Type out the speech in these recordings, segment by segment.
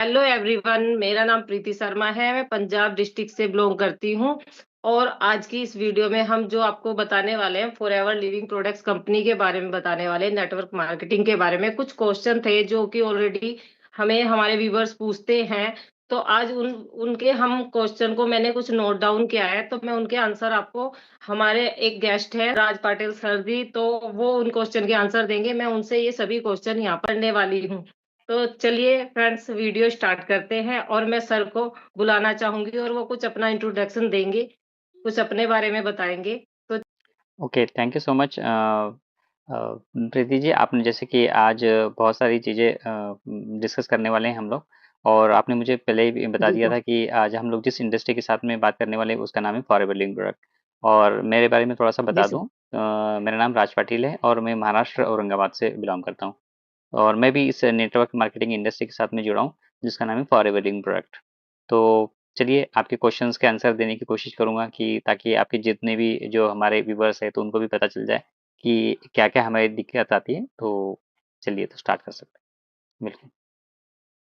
Hello everyone, मेरा नाम प्रीति शर्मा है। मैं पंजाब डिस्ट्रिक्ट से बिलोंग करती हूँ। और आज की इस वीडियो में हम जो आपको बताने वाले हैं, फॉरएवर लिविंग प्रोडक्ट्स कंपनी के बारे में बताने वाले हैं, नेटवर्क मार्केटिंग के बारे में। कुछ क्वेश्चन थे जो कि ऑलरेडी हमें हमारे व्यूवर्स पूछते हैं। तो आज उनके हम क्वेश्चन को मैंने कुछ नोट डाउन किया है, तो मैं उनके आंसर आपको, हमारे एक गेस्ट है राज पाटिल सर जी, तो वो उन क्वेश्चन के आंसर देंगे। मैं उनसे ये सभी क्वेश्चन यहाँ पर करने वाली हूँ। तो चलिए फ्रेंड्स, वीडियो स्टार्ट करते हैं और मैं सर को बुलाना चाहूंगी और वो कुछ अपना इंट्रोडक्शन देंगे, कुछ अपने बारे में बताएंगे। तो okay, thank you so much Preeti ji. आपने जैसे कि आज बहुत सारी चीज़ें डिस्कस करने वाले हैं हम लोग। और आपने मुझे पहले ही बता जी दिया सर। था कि आज हम लोग जिस इंडस्ट्री के साथ में बात करने वाले हैं उसका नाम है फॉरएवर लिविंग प्रोडक्ट। और मेरे बारे में थोड़ा सा जी बता सर। दूं। मेरा नाम राज पाटिल है और मैं महाराष्ट्र औरंगाबाद से बिलोंग करता हूं। और मैं भी इस नेटवर्क मार्केटिंग इंडस्ट्री के साथ में जुड़ा हूँ, जिसका नाम है फॉरएवर लिविंग प्रोडक्ट। तो चलिए आपके क्वेश्चंस के आंसर देने की कोशिश करूंगा कि ताकि आपके जितने भी जो हमारे व्यूवर्स है तो उनको भी पता चल जाए कि क्या क्या हमारी दिक्कत आती है। तो चलिए तो स्टार्ट कर सकते हैं। बिल्कुल।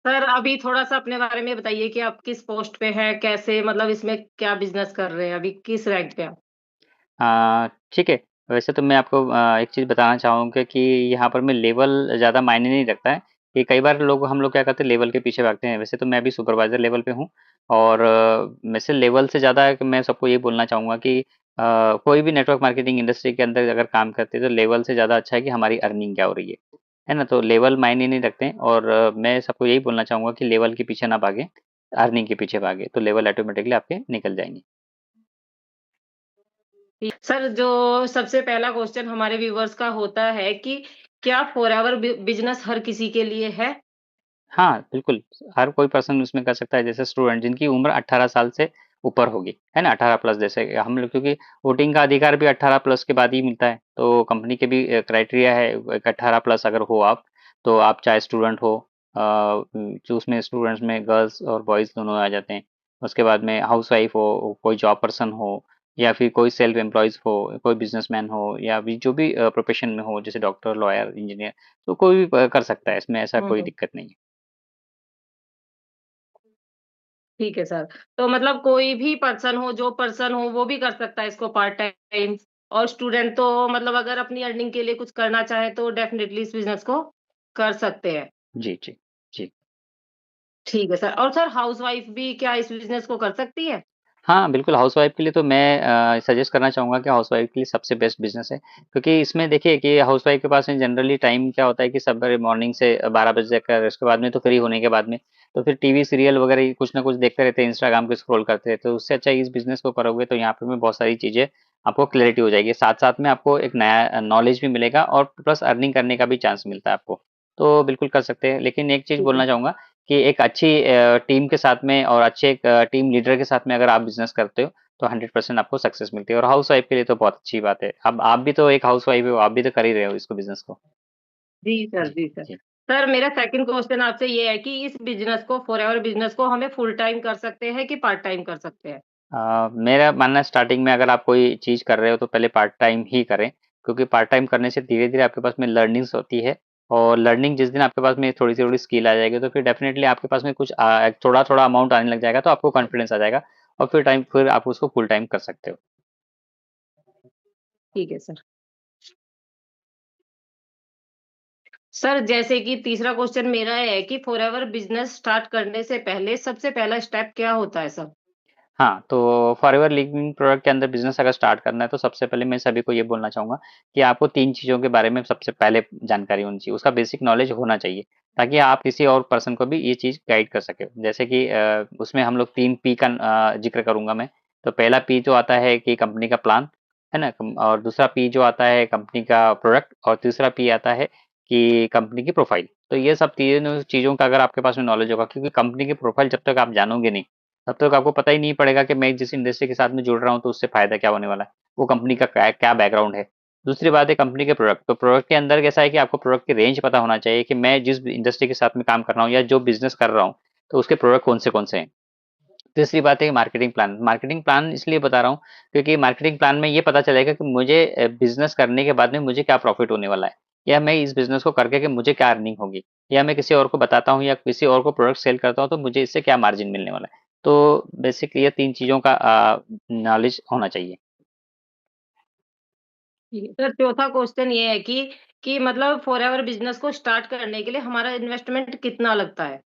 सर अभी थोड़ा सा अपने बारे में बताइए कि आप किस पोस्ट पे हैं, कैसे, मतलब इसमें क्या बिजनेस कर रहे हैं, अभी किस रैंक पे आप। ठीक है। वैसे तो मैं आपको एक चीज़ बताना चाहूँगा कि यहाँ पर मैं लेवल ज़्यादा मायने नहीं रखता है। कि कई बार हम लोग क्या करते हैं, लेवल के पीछे भागते हैं। वैसे तो मैं भी सुपरवाइजर लेवल पे हूँ। और वैसे लेवल से ज़्यादा मैं सबको ये बोलना चाहूँगा कि कोई भी नेटवर्क मार्केटिंग इंडस्ट्री के अंदर अगर काम करते हैं तो लेवल से ज़्यादा अच्छा है कि हमारी अर्निंग क्या हो रही है ना। तो लेवल मायने नहीं रखते हैं। और मैं सबको यही बोलना चाहूँगा कि लेवल के पीछे ना भागे, अर्निंग के पीछे भागे, तो लेवल ऑटोमेटिकली आपके निकल जाएंगे। सर जो सबसे पहला क्वेश्चन हमारे व्यूवर्स का होता है कि क्या फॉरएवर बिजनेस हर किसी के लिए है। हाँ, बिल्कुल। हर कोई पर्सन उसमें कर सकता है, जैसे स्टूडेंट जिनकी उम्र 18 साल से ऊपर होगी, है ना? 18 प्लस, जैसे हम लोग, क्योंकि वोटिंग का अधिकार भी 18 प्लस के बाद ही मिलता है। तो कंपनी के भी क्राइटेरिया है, एक 18 प्लस अगर हो आप, तो आप चाहे स्टूडेंट हो, जो उसमें स्टूडेंट्स में गर्ल्स और बॉयज़ दोनों आ जाते हैं। उसके बाद में हाउसवाइफ हो, कोई जॉब पर्सन हो, या फिर कोई सेल्फ एम्प्लॉयज़ हो, कोई बिज़नेसमैन हो, या भी जो भी प्रोफ़ेशन में हो, जैसे डॉक्टर, लॉयर, इंजीनियर, तो कोई भी कर सकता है, इसमें ऐसा कोई हम्म। दिक्कत नहीं है। ठीक है सर। तो मतलब कोई भी पर्सन हो, जो पर्सन हो वो भी कर सकता है इसको पार्ट टाइम। और स्टूडेंट तो मतलब अगर अपनी अर्निंग के लिए कुछ करना चाहे तो डेफिनेटली इस बिजनेस को कर सकते हैं। जी, जी, जी। ठीक है सर। और सर हाउसवाइफ भी क्या इस बिजनेस को कर सकती है। हाँ, बिल्कुल। हाउसवाइफ़ के लिए तो मैं सजेस्ट करना चाहूँगा कि हाउसवाइफ़ के लिए सबसे बेस्ट बिज़नेस है। क्योंकि इसमें देखिए कि हाउसवाइफ़ के पास में जनरली टाइम क्या होता है कि सवेरे मॉर्निंग से 12 बजे तक, उसके बाद में तो फ्री होने के बाद में, तो फिर टीवी सीरियल वगैरह ही कुछ ना कुछ देखते रहते हैं, इंस्टाग्राम पे स्क्रॉल करते रहते हैं। तो उससे अच्छा इस बिज़नेस को करोगे तो यहाँ पे में बहुत सारी चीज़ें आपको क्लैरिटी हो जाएगी। साथ-साथ में आपको एक नया नॉलेज भी मिलेगा और प्लस अर्निंग करने का भी चांस मिलता है आपको। तो बिल्कुल कर सकते हैं। लेकिन एक चीज़ ठीक है। बोलना चाहूँगा कि एक अच्छी टीम के साथ में और अच्छे एक टीम लीडर के साथ में अगर आप बिज़नेस करते हो तो 100% आपको सक्सेस मिलती है। और हाउस वाइफ के लिए तो बहुत अच्छी बात है। अब आप भी तो एक हाउस वाइफ हो, आप भी तो कर ही रहे हो इसको, बिजनेस को। जी सर, जी, जी सर। जी। सर मेरा सेकंड क्वेश्चन आपसे ये है कि इस बिजनेस को, फॉरएवर बिजनेस को, हमें फुल टाइम कर सकते हैं कि पार्ट टाइम कर सकते हैं। मेरा मानना है स्टार्टिंग में अगर आप कोई चीज़ कर रहे हो तो पहले पार्ट टाइम ही करें। क्योंकि पार्ट टाइम करने से धीरे धीरे आपके पास में लर्निंग्स होती है। और लर्निंग जिस दिन आपके पास में थोड़ी सी थोड़ी स्किल आ जाएगी तो फिर डेफिनेटली आपके पास में कुछ थोड़ा थोड़ा अमाउंट आने लग जाएगा, तो आपको कॉन्फिडेंस आ जाएगा। और फिर आप उसको फुल टाइम कर सकते हो। ठीक है सर। सर जैसे कि तीसरा क्वेश्चन मेरा है कि फॉरएवर बिजनेस स्टार्ट करने से पहले सबसे पहला स्टेप क्या होता है सर। हाँ, तो फॉरएवर लिविंग प्रोडक्ट के अंदर बिज़नेस अगर स्टार्ट करना है तो सबसे पहले मैं सभी को ये बोलना चाहूँगा कि आपको 3 चीज़ों के बारे में सबसे पहले जानकारी होनी चाहिए। उसका बेसिक नॉलेज होना चाहिए, ताकि आप किसी और पर्सन को भी ये चीज़ गाइड कर सकें। जैसे कि उसमें हम लोग 3 पी का ज़िक्र करूँगा मैं। तो पहला पी जो आता है कि कंपनी का प्लान, है ना? और दूसरा पी जो आता है कंपनी का प्रोडक्ट, और तीसरा पी आता है कि कंपनी की प्रोफाइल। तो ये सब तीनों चीज़ों का अगर आपके पास में नॉलेज होगा, क्योंकि कंपनी की प्रोफाइल जब तक आप जानोगे नहीं, तब तक आपको पता ही नहीं पड़ेगा कि मैं जिस इंडस्ट्री के साथ में जुड़ रहा हूँ तो उससे फायदा क्या होने वाला है, वो कंपनी का क्या क्या बैकग्राउंड है। दूसरी बात है कंपनी के प्रोडक्ट। तो प्रोडक्ट के अंदर कैसा है कि आपको प्रोडक्ट की रेंज पता होना चाहिए कि मैं जिस इंडस्ट्री के साथ में काम कर रहा हूँ या जो बिजनेस कर रहा हूँ, तो उसके प्रोडक्ट कौन से हैं। तीसरी बात है मार्केटिंग प्लान। मार्केटिंग प्लान इसलिए बता रहा हूँ क्योंकि मार्केटिंग प्लान में ये पता चलेगा कि मुझे बिजनेस करने के बाद में मुझे क्या प्रॉफिट होने वाला है। या मैं इस बिज़नेस को करके के मुझे क्या अर्निंग होगी? या मैं किसी और को बताता हूँ या किसी और को प्रोडक्ट सेल करता हूँ तो मुझे इससे क्या मार्जिन मिलने वाला है? तो बेसिकली ये 3 चीज़ों का नॉलेज होना चाहिए। ठीक है। सर चौथा क्वेश्चन ये है कि मतलब फॉरएवर बिजनेस को स्टार्ट करने के लिए हमारा इन्वेस्टमेंट कितना लगता है?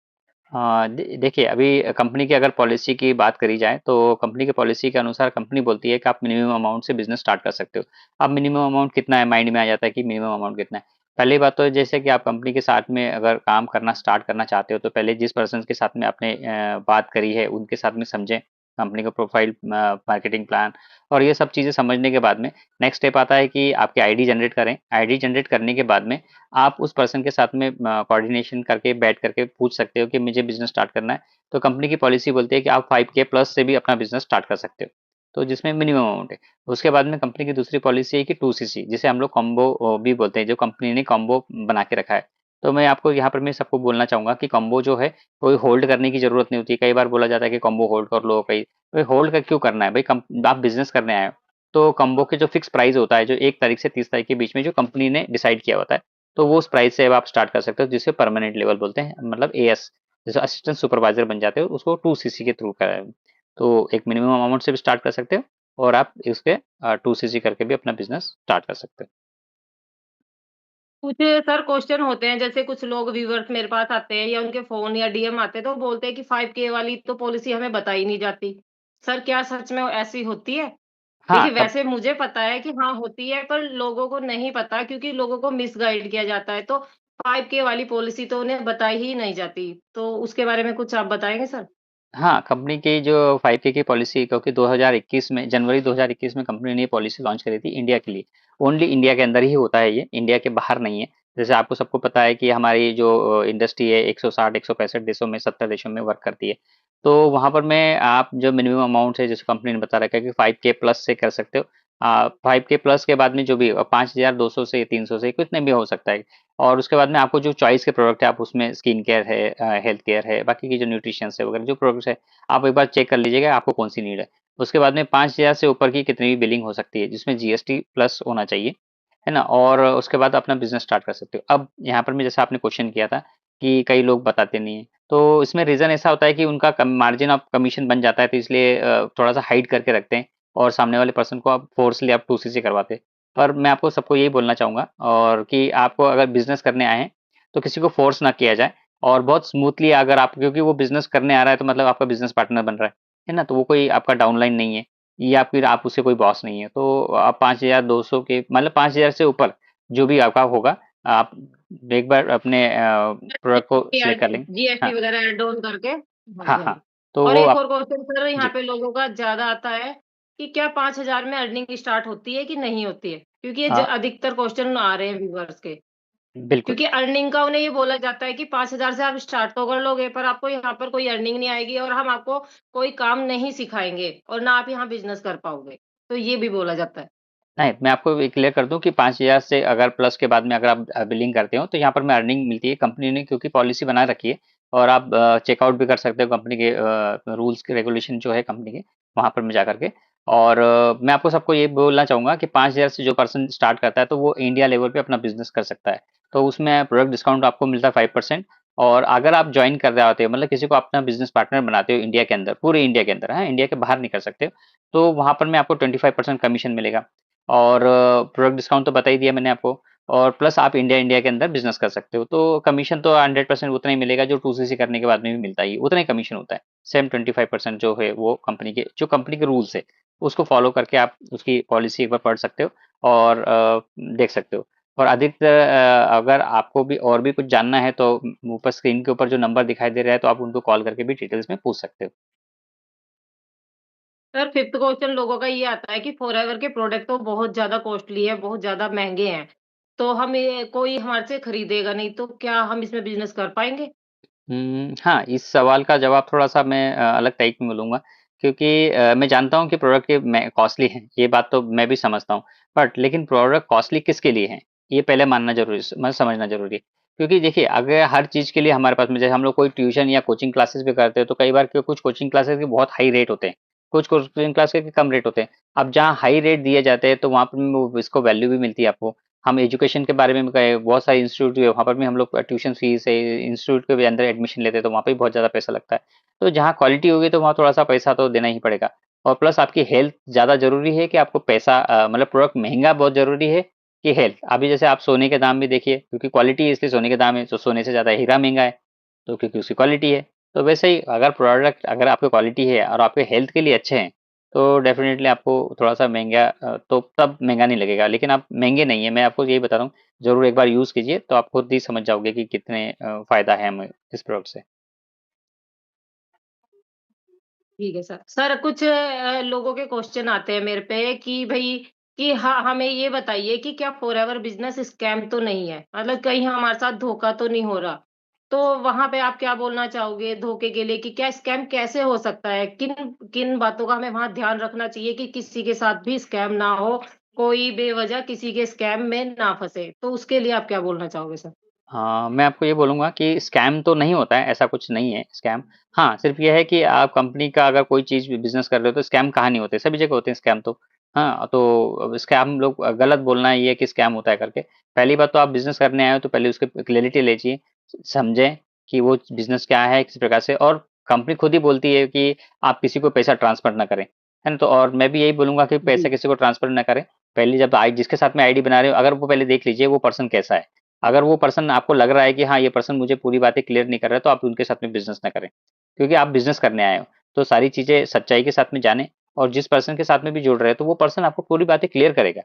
देखिए अभी कंपनी की अगर पॉलिसी की बात करी जाए तो कंपनी की पॉलिसी के अनुसार कंपनी बोलती है कि आप मिनिमम अमाउंट से बिज़नेस स्टार्ट कर सकते हो। अब मिनिमम अमाउंट कितना है माइंड में आ जाता है कि मिनिमम अमाउंट कितना है। पहली बात तो जैसे कि आप कंपनी के साथ में अगर काम करना स्टार्ट करना चाहते हो तो पहले जिस पर्सन के साथ में आपने बात करी है उनके साथ में समझें कंपनी का प्रोफाइल, मार्केटिंग प्लान और ये सब चीज़ें समझने के बाद में नेक्स्ट स्टेप आता है कि आपकी आईडी जनरेट करें। आईडी जनरेट करने के बाद में आप उस पर्सन के साथ में कोऑर्डिनेशन करके बैठ करके पूछ सकते हो कि मुझे बिजनेस स्टार्ट करना है। तो कंपनी की पॉलिसी बोलती है कि आप 5K प्लस से भी अपना बिजनेस स्टार्ट कर सकते हो। तो जिसमें मिनिमम अमाउंट है। उसके बाद में कंपनी की दूसरी पॉलिसी है कि 2CC जिसे हम लोग कॉम्बो भी बोलते हैं, जो कंपनी ने कॉम्बो बना के रखा है। तो मैं आपको यहाँ पर मैं सबको बोलना चाहूंगा कि कॉम्बो जो है कोई होल्ड करने की जरूरत नहीं होती। कई बार बोला जाता है कि कॉम्बो होल्ड कर लो, कई भाई होल्ड कर क्यों करना है भाई, आप बिजनेस करने आए हो तो कॉम्बो के जो फिक्स प्राइस होता है जो 1 तारीख से 30 तारीख के बीच में जो कंपनी ने डिसाइड किया होता है तो वो उस प्राइस से अब आप स्टार्ट कर सकते हो जिसे परमानेंट लेवल बोलते हैं, मतलब एएस जैसे असिस्टेंट सुपरवाइजर बन जाते हो उसको 2CC के थ्रू कर। तो एक मिनिमम अमाउंट से भी स्टार्ट कर सकते हो और आप इसके 2CC करके भी अपना बिजनेस स्टार्ट कर सकते हो। कुछ सर क्वेश्चन होते हैं, जैसे कुछ लोग व्यूअर्स मेरे पास आते हैं या उनके फोन या डीएम आते हैं तो बोलते हैं कि 5K वाली तो पॉलिसी हमें बताई नहीं जाती। सर क्या सच में ऐसी होती है? हाँ देखिए कब वैसे मुझे पता है कि हाँ होती है, पर लोगों को नहीं पता क्योंकि लोगों को मिसगाइड किया जाता है। तो 5K वाली पॉलिसी तो उन्हें बताई ही नहीं जाती। तो उसके बारे में कुछ आप बताएंगे सर? हाँ, कंपनी की जो 5K की पॉलिसी क्योंकि 2021 में जनवरी 2021 में कंपनी ने ये पॉलिसी लॉन्च करी थी इंडिया के लिए। ओनली इंडिया के अंदर ही होता है ये, इंडिया के बाहर नहीं है। जैसे आपको सबको पता है कि हमारी जो इंडस्ट्री है 160 165 देशों में 70 देशों में वर्क करती है। तो वहाँ पर मैं आप जो मिनिमम अमाउंट है जैसे कंपनी ने बता रखा है कि 5K प्लस से कर सकते हो। 5K प्लस के बाद में जो भी 5200 से 300 से कितने भी हो सकता है। और उसके बाद में आपको जो चॉइस के प्रोडक्ट है आप उसमें स्किन केयर है, हेल्थ केयर है, बाकी की जो न्यूट्रिशंस है वगैरह जो प्रोडक्ट्स है आप एक बार चेक कर लीजिएगा आपको कौन सी नीड है। उसके बाद में 5000 से ऊपर की कितनी भी बिलिंग हो सकती है जिसमें जीएसटी प्लस होना चाहिए, है ना? और उसके बाद अपना बिजनेस स्टार्ट कर सकते हो। अब यहाँ पर मैं जैसा आपने क्वेश्चन किया था कि कई लोग बताते नहीं है, तो इसमें रीजन ऐसा होता है कि उनका मार्जिन ऑफ कमीशन बन जाता है तो इसलिए थोड़ा सा हाइड करके रखते हैं और सामने वाले पर्सन को आप फोर्सली आप 2CC करवाते हैं। पर मैं आपको सबको यही बोलना चाहूंगा और कि आपको अगर बिजनेस करने आए हैं तो किसी को फोर्स ना किया जाए और बहुत स्मूथली अगर आप, क्योंकि वो बिजनेस करने आ रहा है तो मतलब आपका बिजनेस पार्टनर बन रहा है ना? तो वो कोई आपका डाउनलाइन नहीं है या फिर आप उससे कोई बॉस नहीं है। तो आप 5200 के मतलब 5000 से ऊपर जो भी आपका होगा आप एक बार अपने प्रोडक्ट को सिलेक्ट कर लेंगे। जीएसटी हाँ वगैरह ऐड ऑन करके। हाँ हाँ जी, हाँ हाँ। जी। तो और वो एक आप और क्वेश्चन सर, यहाँ जी पे लोगों का ज्यादा आता है कि क्या 5,000 में अर्निंग स्टार्ट होती है कि नहीं होती है? क्योंकि ये आ, अधिकतर क्वेश्चन आ रहे हैं व्यूअर्स के। बिल्कुल। क्योंकि अर्निंग का उन्हें ये बोला जाता है कि 5,000 से आप स्टार्ट तो कर लोगे, पर आपको यहाँ पर कोई अर्निंग नहीं आएगी और हम आपको कोई काम नहीं सिखाएंगे और ना आप यहाँ बिजनेस कर पाओगे। तो ये भी बोला जाता है। नहीं, मैं आपको ये क्लियर कर दूं कि 5000 से अगर प्लस के बाद में अगर आप बिलिंग करते हो तो यहाँ पर मैं अर्निंग मिलती है कंपनी ने क्योंकि पॉलिसी बना रखी है और आप चेकआउट भी कर सकते हो कंपनी के रूल्स के रेगुलेशन जो है कंपनी के वहां पर में जा करके। और मैं आपको सबको ये बोलना चाहूंगा कि 5000 से जो पर्सन स्टार्ट करता है तो वो इंडिया लेवल पे अपना बिजनेस कर सकता है। तो उसमें प्रोडक्ट डिस्काउंट आपको मिलता है 5%। और अगर आप ज्वाइन कर रहे होते हो मतलब किसी को अपना बिजनेस पार्टनर बनाते हो इंडिया के अंदर, पूरे इंडिया के अंदर, हाँ इंडिया के बाहर नहीं कर सकते हो, तो वहां पर में आपको 25% कमीशन मिलेगा। और प्रोडक्ट डिस्काउंट तो बता ही दिया मैंने आपको। और प्लस आप इंडिया इंडिया के अंदर बिजनेस कर सकते हो तो कमीशन तो 100% उतना ही मिलेगा जो 2CC करने के बाद में भी मिलता ही उतना ही कमीशन होता है। सेम 25% जो है वो कंपनी के रूल्स है उसको फॉलो करके आप उसकी पॉलिसी एक बार पढ़ सकते हो और देख सकते हो। और अधिकतर अगर आपको भी और भी कुछ जानना है तो ऊपर स्क्रीन के ऊपर जो नंबर दिखाई दे रहा है तो आप उनको कॉल करके भी डिटेल्स में पूछ सकते हो। सर फिफ्थ क्वेश्चन लोगों का ये आता है कि फॉरएवर के प्रोडक्ट तो बहुत ज्यादा कॉस्टली है, बहुत ज्यादा महंगे हैं। तो हम ये कोई हमारे से खरीदेगा नहीं, तो क्या हम इसमें बिजनेस कर पाएंगे? हाँ, इस सवाल का जवाब थोड़ा-सा मैं अलग टाइप में बोलूँगा क्योंकि मैं जानता हूँ कि प्रोडक्ट ये मैं कॉस्टली हैं, ये बात तो मैं भी समझता हूँ। बट लेकिन प्रोडक्ट कॉस्टली किसके लिए हैं, ये पहले मानना ज़रूरी मतलब समझना ज़रूरी है। क्योंकि देखिए अगर हर चीज़ के लिए हमारे पास में जैसे हम लोग कोई ट्यूशन या कोचिंग क्लासेस भी करते हैं, तो कई बार कुछ कोचिंग क्लासेस के बहुत हाई रेट होते हैं कुछ कोचिंग क्लास के कम रेट होते हैं। अब जहाँ हाई रेट दिए जाते हैं तो वहाँ पर इसको वैल्यू भी मिलती है आपको। हम एजुकेशन के बारे में कहे, बहुत सारे इंस्टीट्यूट है वहाँ पर भी हम लोग ट्यूशन फीस है, इंस्टीट्यूट के भी अंदर एडमिशन लेते हैं तो वहाँ पे भी बहुत ज़्यादा पैसा लगता है। तो जहाँ क्वालिटी होगी तो वहाँ थोड़ा सा पैसा तो देना ही पड़ेगा। और प्लस आपकी हेल्थ ज़्यादा जरूरी है कि आपको पैसा मतलब प्रोडक्ट महंगा बहुत जरूरी है कि हेल्थ। अभी जैसे आप सोने के दाम भी देखिए, क्योंकि क्वालिटी है इसलिए सोने के दाम है, तो सोने से ज़्यादा हीरा महंगा है, तो क्योंकि उसकी क्वालिटी है। तो वैसे ही अगर प्रोडक्ट अगर आपकी क्वालिटी है और आपके हेल्थ के लिए अच्छे हैं तो डेफिनेटली आपको थोड़ा सा महंगा तो तब महंगा नहीं लगेगा, लेकिन आप महंगे नहीं है, मैं आपको यही बता रहा हूँ। जरूर एक बार यूज कीजिए तो आप खुद ही समझ जाओगे कि कितने फायदा है हमें इस प्रोडक्ट से। ठीक है सर। सर कुछ लोगों के क्वेश्चन आते हैं मेरे पे कि भाई कि हाँ हमें ये बताइए कि क्या फॉरएवर बिजनेस स्कैम तो नहीं है, मतलब कहीं हमारे साथ धोखा तो नहीं हो रहा। तो वहां पे आप क्या बोलना चाहोगे धोखे के लिए, कि क्या स्कैम कैसे हो सकता है, किन किन बातों का हमें वहां ध्यान रखना चाहिए कि किसी के साथ भी स्कैम ना हो, कोई बेवजह किसी के स्कैम में ना फंसे, तो उसके लिए आप क्या बोलना चाहोगे सर? हाँ, मैं आपको ये बोलूँगा कि स्कैम तो नहीं होता है, ऐसा कुछ नहीं है स्कैम। हाँ, सिर्फ़ ये है कि आप कंपनी का अगर कोई चीज़ बिज़नेस कर रहे हो तो स्कैम कहाँ नहीं होते, सभी जगह होते हैं स्कैम तो। हाँ, तो अब स्कैम लोग गलत बोलना ये है कि स्कैम होता है करके। पहली बात तो आप बिज़नेस करने आए हो तो पहले उसकी क्लैरिटी लीजिए, समझें कि वो बिज़नेस क्या है, किस प्रकार से। और कंपनी खुद ही बोलती है कि आप किसी को पैसा ट्रांसफ़र ना करें, है ना? तो और मैं भी यही बोलूँगा कि पैसा जी। किसी को ट्रांसफ़र ना करें। पहले जब आई जिसके साथ में आईडी बना रहे हो, अगर वो पहले देख लीजिए वो पर्सन कैसा है। अगर वो पर्सन आपको लग रहा है कि हाँ ये पर्सन मुझे पूरी बातें क्लियर नहीं कर रहा है तो आप उनके साथ में बिजनेस ना करें, क्योंकि आप बिजनेस करने आए हो। तो सारी चीजें सच्चाई के साथ में जाने, और जिस पर्सन के साथ में भी जुड़ रहे हो तो वो पर्सन आपको पूरी बातें क्लियर करेगा।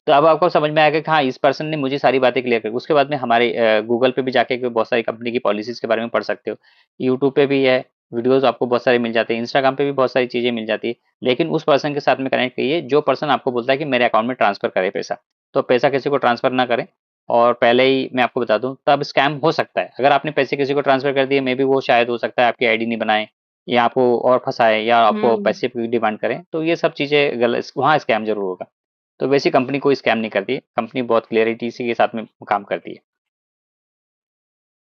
तो अब आपको समझ में आएगा कि हाँ इस पर्सन ने मुझे सारी बातें क्लियर कर। उसके बाद में हमारे गूगल पे भी जाके के बहुत सारी कंपनी की पॉलिसीज के बारे में पढ़ सकते हो। यूट्यूब पे भी है, वीडियोस आपको बहुत सारे मिल जाते हैं, इंस्टाग्राम पे भी बहुत सारी चीजें मिल जाती है। लेकिन उस पर्सन के साथ में कनेक्ट करिए जो पर्सन आपको बोलता है कि मेरे अकाउंट में ट्रांसफर करे पैसा। तो पैसा किसी को ट्रांसफर ना करें। और पहले ही मैं आपको बता दूं तब स्कैम हो सकता है, अगर आपने पैसे किसी को ट्रांसफर कर दिए मे बी वो शायद हो सकता है आपकी आईडी नहीं बनाए, या आपको और फंसाए, या आपको हम्म। पैसे की डिमांड करें, तो ये सब चीजें गलत, वहाँ स्कैम जरूर होगा। तो वैसी कंपनी कोई स्कैम नहीं करती है, कंपनी बहुत क्लियरिटी से के साथ में काम करती है।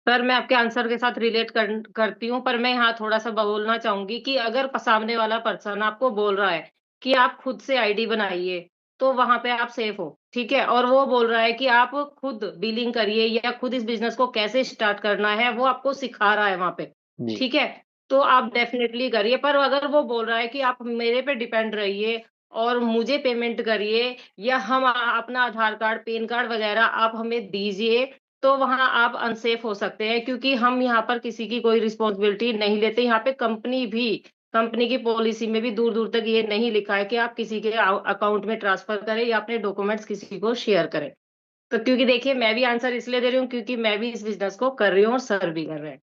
सर मैं आपके आंसर के साथ रिलेट करती हूँ, पर मैं यहाँ थोड़ा सा बोलना चाहूंगी कि अगर सामने वाला पर्सन आपको बोल रहा है कि आप खुद से आईडी बनाइए, तो वहां पे आप सेफ हो, ठीक है। और वो बोल रहा है कि आप खुद डीलिंग करिए या खुद इस बिजनेस को कैसे स्टार्ट करना है वो आपको सिखा रहा है वहां पे, जी। ठीक है। तो आप डेफिनेटली करिए। पर अगर वो बोल रहा है कि आप मेरे पे डिपेंड रहिए और मुझे पेमेंट करिए, या हम अपना आधार कार्ड पैन कार्ड वगैरह आप हमें दीजिए, तो वहाँ आप अनसेफ हो सकते हैं, क्योंकि हम यहाँ पर किसी की कोई रिस्पॉन्सिबिलिटी नहीं लेते। यहाँ पे कंपनी की पॉलिसी में भी दूर दूर तक ये नहीं लिखा है कि आप किसी के अकाउंट में ट्रांसफर करें या अपने डॉक्यूमेंट्स किसी को शेयर करें। तो क्योंकि देखिए मैं भी आंसर इसलिए दे रही हूँ क्योंकि मैं भी इस बिजनेस को कर रही हूँ और सर भी कर रहे हैं,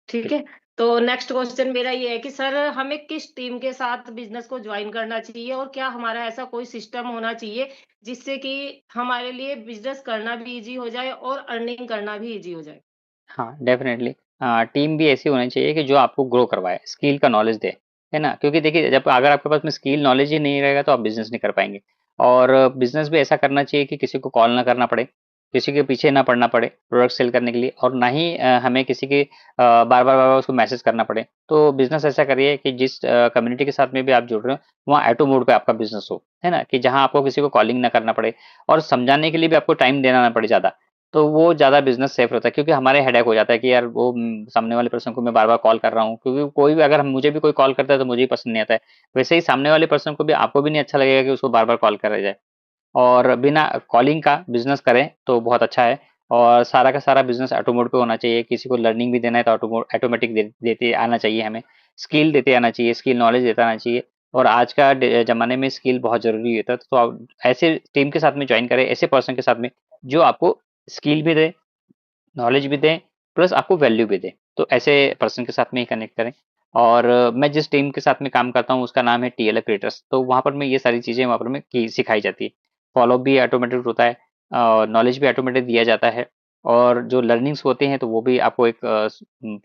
ठीक ठीक। है। तो नेक्स्ट क्वेश्चन मेरा ये है कि सर हमें किस टीम के साथ बिजनेस को ज्वाइन करना चाहिए, और क्या हमारा ऐसा कोई सिस्टम होना चाहिए जिससे कि हमारे लिए बिजनेस करना भी इजी हो जाए और अर्निंग करना भी इजी हो जाए? हाँ, डेफ़िनेटली। टीम भी ऐसी होनी चाहिए कि जो आपको ग्रो करवाए, स्किल का नॉलेज दे, है ना? क्योंकि देखिए जब अगर आपके पास में स्किल नॉलेज ही नहीं रहेगा तो आप बिज़नेस नहीं कर पाएँगे। और बिज़नेस भी ऐसा करना चाहिए कि किसी को कॉल ना करना पड़े, किसी के पीछे ना पड़ना पड़े प्रोडक्ट सेल करने के लिए, और ना ही हमें किसी के बार-बार उसको मैसेज करना पड़े। तो बिज़नेस ऐसा करिए कि जिस कम्युनिटी के साथ में भी आप जुड़ रहे हो, वहाँ ऑटो मोड पे आपका बिज़नेस हो, है ना? कि जहाँ आपको किसी को कॉलिंग ना करना पड़े और समझाने के लिए भी आपको टाइम देना ना पड़े ज़्यादा। तो वो ज़्यादा बिज़नेस सेफ रहता है, क्योंकि हमारे हेडेक हो जाता है कि यार वो सामने वाले पर्सन को मैं बार-बार कॉल कर रहा हूँ, क्योंकि कोई भी अगर मुझे भी कोई कॉल करता है तो मुझे ही पसंद नहीं आता है। वैसे ही सामने वाले पर्सन को भी आपको भी नहीं अच्छा लगेगा कि उसको बार-बार कॉल करा जाए। और बिना कॉलिंग का बिज़नेस करें तो बहुत अच्छा है। और सारा का सारा बिज़नेस ऑटो मोड पे होना चाहिए। किसी को लर्निंग भी देना है तो ऑटोमेटिक देते आना चाहिए हमें। स्किल देते आना चाहिए, स्किल नॉलेज देता आना चाहिए। और आज का ज़माने में स्किल बहुत ज़रूरी होता है, तो आप ऐसे टीम के साथ में जॉइन करें, ऐसे पर्सन के साथ में जो आपको स्किल भी दे, नॉलेज भी दें, प्लस आपको वैल्यू भी दें। तो ऐसे पर्सन के साथ में ही कनेक्ट करें। और मैं जिस टीम के साथ में काम करता हूँ उसका नाम है टीएलएफ क्रिएटर्स। तो वहाँ पर मैं ये सारी चीज़ें वहाँ पर मैं की सिखाई जाती है। फॉलो भी ऑटोमेटेड होता है, नॉलेज भी ऑटोमेटेड दिया जाता है, और जो लर्निंग्स होते हैं तो वो भी आपको एक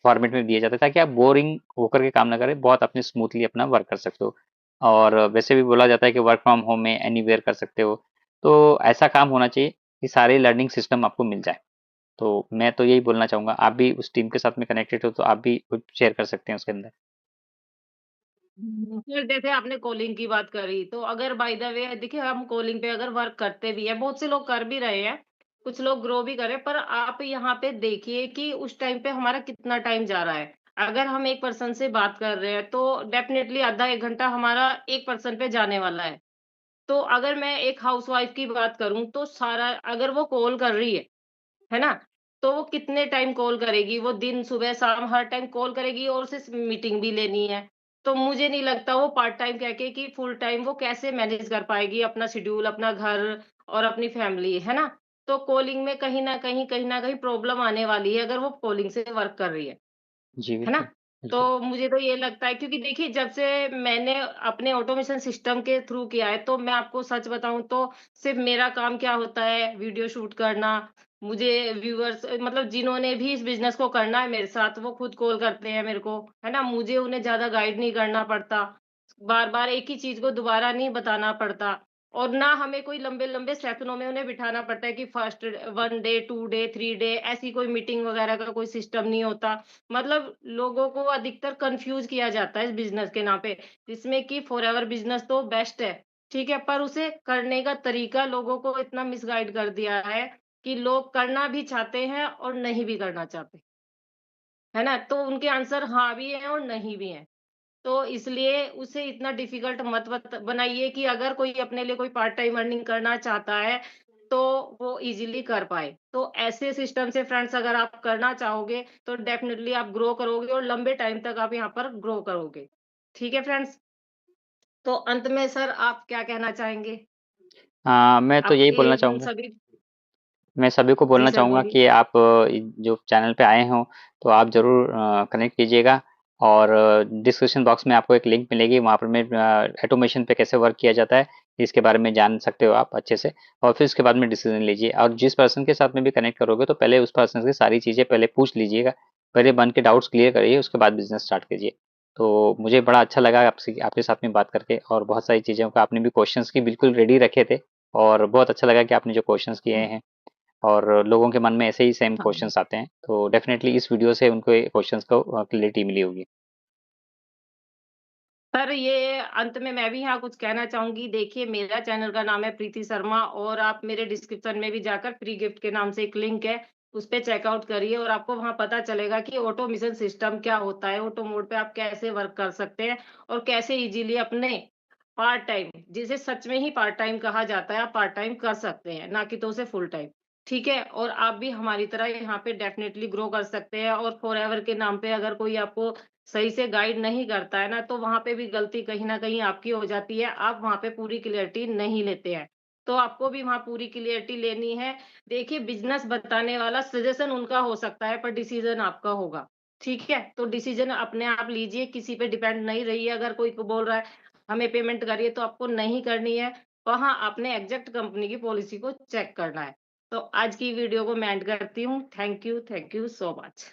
फॉर्मेट में दिया जाता है ताकि आप बोरिंग होकर के काम ना करें, बहुत अपने स्मूथली अपना वर्क कर सकते हो। और वैसे भी बोला जाता है कि वर्क फ्रॉम होम में एनीवेयर कर सकते हो। तो ऐसा काम होना चाहिए कि सारे लर्निंग सिस्टम आपको मिल जाए। तो मैं तो यही बोलना चाहूँगा, आप भी उस टीम के साथ में कनेक्टेड हो तो आप भी कुछ शेयर कर सकते हैं उसके अंदर। फिर जैसे आपने कॉलिंग की बात करी, तो अगर बाय द वे देखिए हम कॉलिंग पे अगर वर्क करते भी हैं, बहुत से लोग कर भी रहे हैं, कुछ लोग ग्रो भी कर रहे हैं, पर आप यहाँ पे देखिए कि उस टाइम पे हमारा कितना टाइम जा रहा है। अगर हम एक पर्सन से बात कर रहे हैं, तो डेफ़िनेटली आधा 1 घंटा हमारा एक पर्सन पे जाने वाला है। तो अगर मैं एक हाउसवाइफ़ की बात करूँ, तो सारा अगर वो कॉल कर रही है ना? तो वो कितने टाइम कॉल करेगी, वो दिन, सुबह, शाम हर टाइम कॉल करेगी और उसे मीटिंग भी लेनी है। तो मुझे नहीं लगता वो पार्ट टाइम कह के कि फुल टाइम वो कैसे मैनेज कर पाएगी अपना शेड्यूल, अपना घर और अपनी फैमिली, है ना? तो कॉलिंग में कहीं न कहीं प्रॉब्लम आने वाली है अगर वो कॉलिंग से वर्क कर रही जी, है ना? बिल्कुल, तो बिल्कुल। मुझे तो ये लगता है क्योंकि देखिए जब से मैंने अपने ऑटोमेशन सिस्टम के थ्रू किया है, तो मैं आपको सच बताऊँ तो सिर्फ़ मेरा काम क्या होता है वीडियो शूट करना, मुझे व्यूअर्स मतलब जिन्होंने भी इस बिज़नेस को करना है मेरे साथ वो खुद कॉल करते हैं मेरे को, है ना? मुझे उन्हें ज़्यादा गाइड नहीं करना पड़ता। बार-बार एक ही चीज़ को दोबारा नहीं बताना पड़ता और ना हमें कोई लंबे-लंबे सेशनों में उन्हें बिठाना पड़ता है कि फर्स्ट 1 डे, 2 डे, 3 डे ऐसी कोई मीटिंग वगैरह का कोई सिस्टम नहीं होता। मतलब लोगों को अधिकतर कन्फ्यूज़ किया जाता है इस बिज़नेस के नाम पे, जिसमें कि फॉरएवर बिज़नेस तो बेस्ट है, ठीक है? पर उसे करने का तरीका लोगों को इतना मिसगाइड कर दिया है कि लोग करना भी चाहते हैं और नहीं भी करना चाहते, है ना? तो उनके आंसर हाँ भी हैं और नहीं भी हैं। तो इसलिए उसे इतना डिफ़िकल्ट मत बनाइए कि अगर कोई अपने लिए कोई पार्ट टाइम अर्निंग करना चाहता है, तो वो ईज़िली कर पाए। तो ऐसे सिस्टम से फ्रेंड्स अगर आप करना चाहोगे, तो डेफ़िनिटली आप ग्रो करोगे और लंबे टाइम तक आप यहाँ पर ग्रो करोगे। ठीक है फ्रेंड्स? तो अंत में सर आप क्या कहना चाहेंगे? मैं तो यही आपके बोलना इन चाहूँगा सभी मैं सभी को जी बोलना सर चाहूँगा बोलिए। कि आप जो चैनल पे आए हों, तो आप ज़रूर कनेक्ट कीजिएगा और डिस्क्रिप्शन बॉक्स में आपको एक लिंक मिलेगी, वहाँ पर मैं ऑटोमेशन पे कैसे वर्क किया जाता है, इसके बारे में जान सकते हो आप अच्छे से और फिर उसके बाद में डिसीज़न लीजिए और जिस पर्सन के साथ में भी कनेक्ट करोगे, तो पहले उस पर्सन से सारी चीज़ें पहले पूछ लीजिएगा, पहले मन के डाउट्स क्लियर करिए, उसके बाद बिज़नेस स्टार्ट कीजिए। तो मुझे बड़ा अच्छा लगा आपसे आपके साथ में बात करके और बहुत सारी चीज़ों का आपने भी क्वेश्चंस की बिल्कुल रेडी रखे थे और बहुत अच्छा लगा कि आपने जो क्वेश्चंस किए हुँ, हैं और लोगों के मन में ऐसे ही सेम हाँ। क्वेश्चंस आते हैं, तो डेफ़िनेटली इस वीडियो से उनको ये क्वेश्चंस को क्लैरिटी मिली होगी। सर, ये अंत में मैं भी यहाँ कुछ कहना चाहूँगी। देखिए, मेरा चैनल का नाम है प्रीति शर्मा और आप मेरे डिस्क्रिप्शन में भी जाकर फ्री गिफ्ट के नाम से एक लिंक है, उस पे चेकआउट करिए और आपको वहाँ पता चलेगा कि ऑटोमेशन सिस्टम क्या होता है, ऑटो मोड पे आप कैसे वर्क कर सकते हैं और कैसे इज़िली अपने पार्ट टाइम, जिसे सच में ही पार्ट टाइम कहा जाता है, आप पार्ट टाइम कर सकते हैं, ना कि तो उसे फुल टाइम। ठीक है? और आप भी हमारी तरह यहाँ पे डेफ़िनिटली ग्रो कर सकते हैं और फॉरएवर के नाम पे अगर कोई आपको सही से गाइड नहीं करता है ना, तो वहाँ पे भी गलती कहीं न कहीं आपकी हो जाती है। आप वहाँ पे पूरी क्लैरिटी नहीं लेते हैं। तो आपको भी वहाँ पूरी क्लैरिटी लेनी है। देखिए बिज़नेस बताने वाला सजेशन उनका हो सकता है, पर डिसीज़न आपका होगा। ठीक है? तो डिसीज़न अपने आप लीजिए, किसी पे डिपेंड नहीं रहिए। अगर कोई को बोल रहा है, हमें पेमेंट करिए, तो आपको नहीं करनी है। वहाँ आपने एग्ज़ैक्ट कंपनी की पॉलिसी को चेक करना है। तो आज की वीडियो को मैं एंड करती हूँ। Thank you so much.